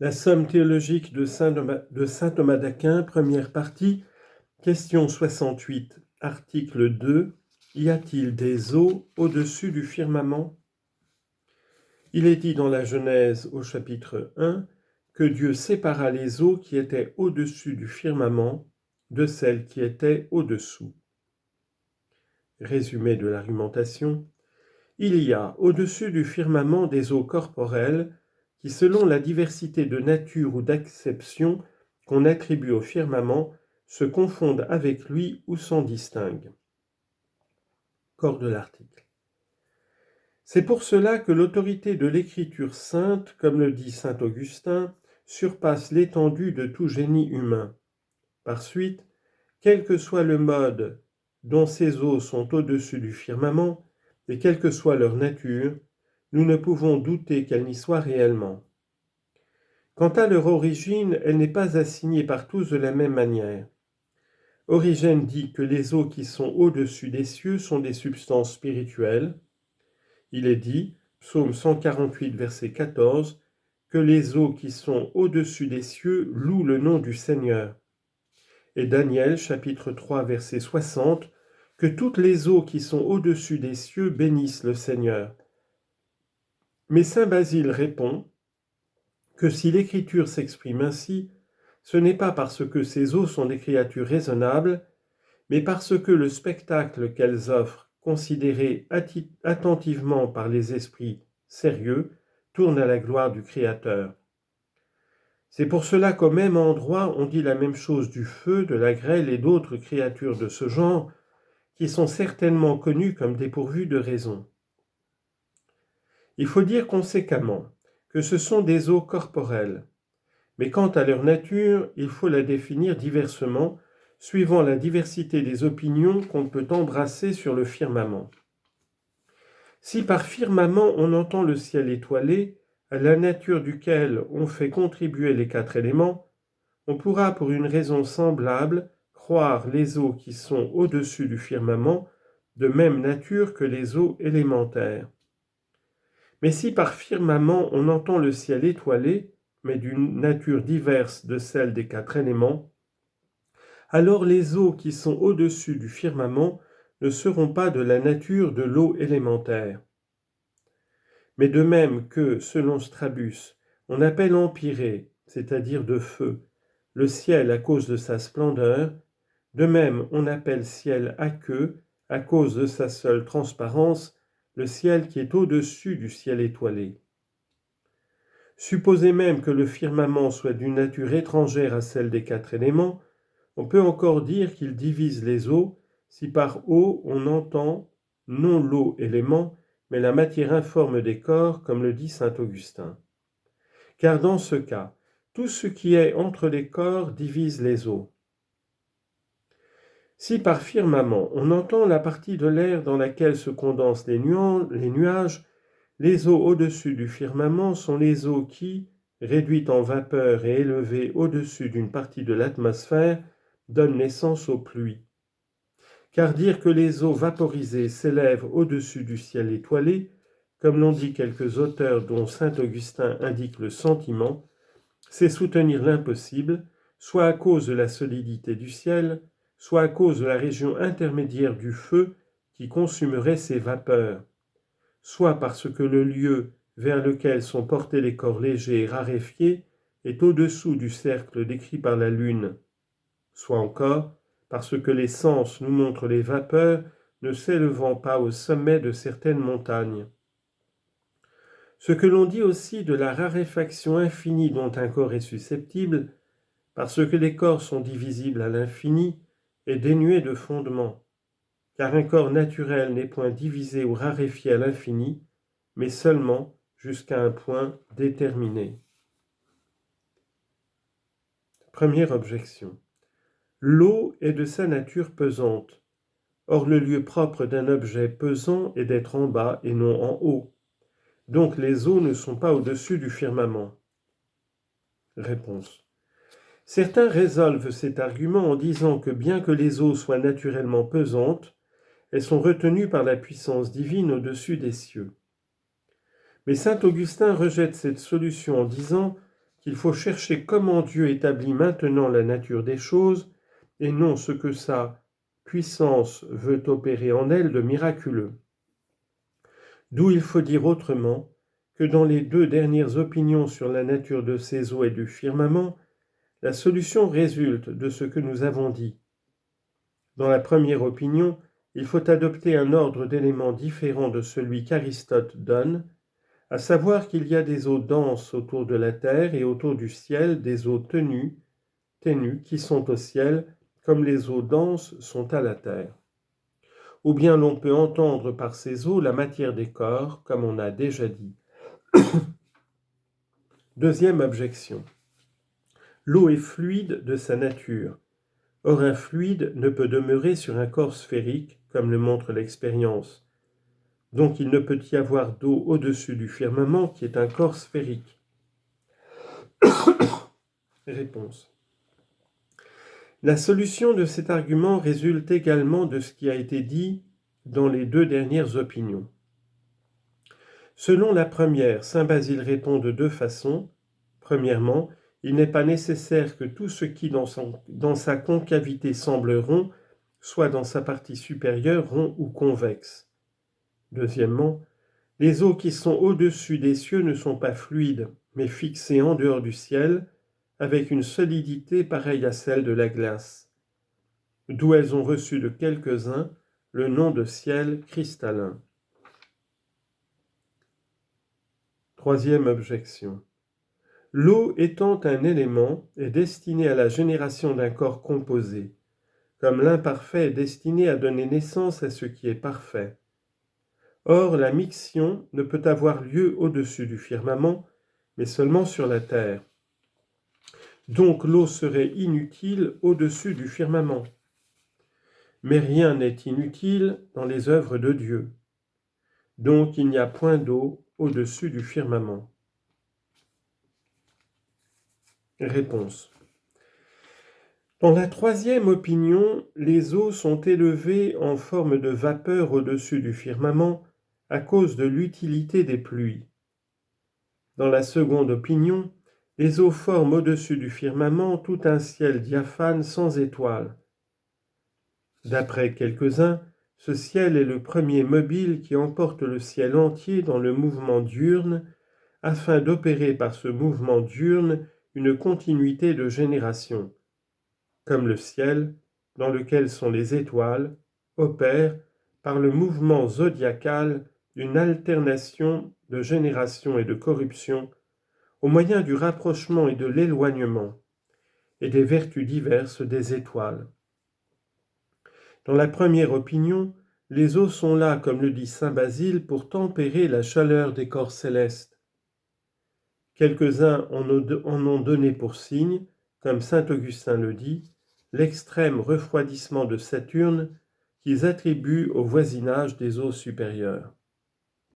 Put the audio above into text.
La somme théologique de saint Thomas d'Aquin, première partie, question 68, article 2. Y a-t-il des eaux au-dessus du firmament ? Il est dit dans la Genèse au chapitre 1 que Dieu sépara les eaux qui étaient au-dessus du firmament de celles qui étaient au-dessous. Résumé de l'argumentation. Il y a au-dessus du firmament des eaux corporelles qui, selon la diversité de nature ou d'acception qu'on attribue au firmament, se confondent avec lui ou s'en distinguent. Corps de l'article. C'est pour cela que l'autorité de l'Écriture sainte, comme le dit saint Augustin, surpasse l'étendue de tout génie humain. Par suite, quel que soit le mode dont ces eaux sont au-dessus du firmament, et quelle que soit leur nature, nous ne pouvons douter qu'elles n'y soient réellement. Quant à leur origine, elle n'est pas assignée par tous de la même manière. Origène dit que les eaux qui sont au-dessus des cieux sont des substances spirituelles. Il est dit, psaume 148, verset 14, que les eaux qui sont au-dessus des cieux louent le nom du Seigneur. Et Daniel, chapitre 3, verset 60, que toutes les eaux qui sont au-dessus des cieux bénissent le Seigneur. Mais saint Basile répond que si l'Écriture s'exprime ainsi, ce n'est pas parce que ces eaux sont des créatures raisonnables, mais parce que le spectacle qu'elles offrent, considéré attentivement par les esprits sérieux, tourne à la gloire du Créateur. C'est pour cela qu'au même endroit, on dit la même chose du feu, de la grêle et d'autres créatures de ce genre, qui sont certainement connues comme dépourvues de raison. Il faut dire conséquemment que ce sont des eaux corporelles, mais quant à leur nature, il faut la définir diversement, suivant la diversité des opinions qu'on peut embrasser sur le firmament. Si par firmament on entend le ciel étoilé, à la nature duquel on fait contribuer les 4 éléments, on pourra, pour une raison semblable, croire les eaux qui sont au-dessus du firmament de même nature que les eaux élémentaires. Mais si par firmament on entend le ciel étoilé, mais d'une nature diverse de celle des 4 éléments, alors les eaux qui sont au-dessus du firmament ne seront pas de la nature de l'eau élémentaire. Mais de même que, selon Strabus, on appelle empyrée, c'est-à-dire de feu, le ciel à cause de sa splendeur, de même on appelle ciel aqueux, à cause de sa seule transparence, le ciel qui est au-dessus du ciel étoilé. Supposez même que le firmament soit d'une nature étrangère à celle des 4 éléments, on peut encore dire qu'il divise les eaux si par eau on entend non l'eau élément, mais la matière informe des corps, comme le dit saint Augustin. Car dans ce cas, tout ce qui est entre les corps divise les eaux. Si par firmament on entend la partie de l'air dans laquelle se condensent les nuages, les eaux au-dessus du firmament sont les eaux qui, réduites en vapeur et élevées au-dessus d'une partie de l'atmosphère, donnent naissance aux pluies. Car dire que les eaux vaporisées s'élèvent au-dessus du ciel étoilé, comme l'ont dit quelques auteurs dont saint Augustin indique le sentiment, c'est soutenir l'impossible, soit à cause de la solidité du ciel, soit à cause de la région intermédiaire du feu qui consumerait ces vapeurs, soit parce que le lieu vers lequel sont portés les corps légers et raréfiés est au-dessous du cercle décrit par la lune, soit encore parce que les sens nous montrent les vapeurs ne s'élevant pas au sommet de certaines montagnes. Ce que l'on dit aussi de la raréfaction infinie dont un corps est susceptible, parce que les corps sont divisibles à l'infini, est dénué de fondement, car un corps naturel n'est point divisé ou raréfié à l'infini, mais seulement jusqu'à un point déterminé. Première objection. L'eau est de sa nature pesante. Or le lieu propre d'un objet pesant est d'être en bas et non en haut. Donc les eaux ne sont pas au-dessus du firmament. Réponse. Certains résolvent cet argument en disant que bien que les eaux soient naturellement pesantes, elles sont retenues par la puissance divine au-dessus des cieux. Mais saint Augustin rejette cette solution en disant qu'il faut chercher comment Dieu établit maintenant la nature des choses, et non ce que sa puissance veut opérer en elle de miraculeux. D'où il faut dire autrement que dans les deux dernières opinions sur la nature de ces eaux et du firmament, la solution résulte de ce que nous avons dit. Dans la première opinion, il faut adopter un ordre d'éléments différent de celui qu'Aristote donne, à savoir qu'il y a des eaux denses autour de la terre et autour du ciel des eaux ténues qui sont au ciel, comme les eaux denses sont à la terre. Ou bien l'on peut entendre par ces eaux la matière des corps, comme on a déjà dit. Deuxième objection. L'eau est fluide de sa nature. Or un fluide ne peut demeurer sur un corps sphérique, comme le montre l'expérience. Donc il ne peut y avoir d'eau au-dessus du firmament qui est un corps sphérique. Réponse. La solution de cet argument résulte également de ce qui a été dit dans les deux dernières opinions. Selon la première, saint Basile répond de deux façons. Premièrement, il n'est pas nécessaire que tout ce qui dans sa concavité semble rond soit dans sa partie supérieure rond ou convexe. Deuxièmement, les eaux qui sont au-dessus des cieux ne sont pas fluides, mais fixées en dehors du ciel, avec une solidité pareille à celle de la glace, d'où elles ont reçu de quelques-uns le nom de ciel cristallin. Troisième objection. L'eau étant un élément est destinée à la génération d'un corps composé, comme l'imparfait est destiné à donner naissance à ce qui est parfait. Or, la mixion ne peut avoir lieu au-dessus du firmament, mais seulement sur la terre. Donc l'eau serait inutile au-dessus du firmament. Mais rien n'est inutile dans les œuvres de Dieu. Donc il n'y a point d'eau au-dessus du firmament. Réponse. Dans la troisième opinion, les eaux sont élevées en forme de vapeur au-dessus du firmament à cause de l'utilité des pluies. Dans la seconde opinion, les eaux forment au-dessus du firmament tout un ciel diaphane sans étoiles. D'après quelques-uns, ce ciel est le premier mobile qui emporte le ciel entier dans le mouvement diurne, afin d'opérer par ce mouvement diurne une continuité de génération, comme le ciel, dans lequel sont les étoiles, opère par le mouvement zodiacal une alternation de génération et de corruption au moyen du rapprochement et de l'éloignement, et des vertus diverses des étoiles. Dans la première opinion, les eaux sont là, comme le dit saint Basile, pour tempérer la chaleur des corps célestes. Quelques-uns en ont donné pour signe, comme saint Augustin le dit, l'extrême refroidissement de Saturne qu'ils attribuent au voisinage des eaux supérieures.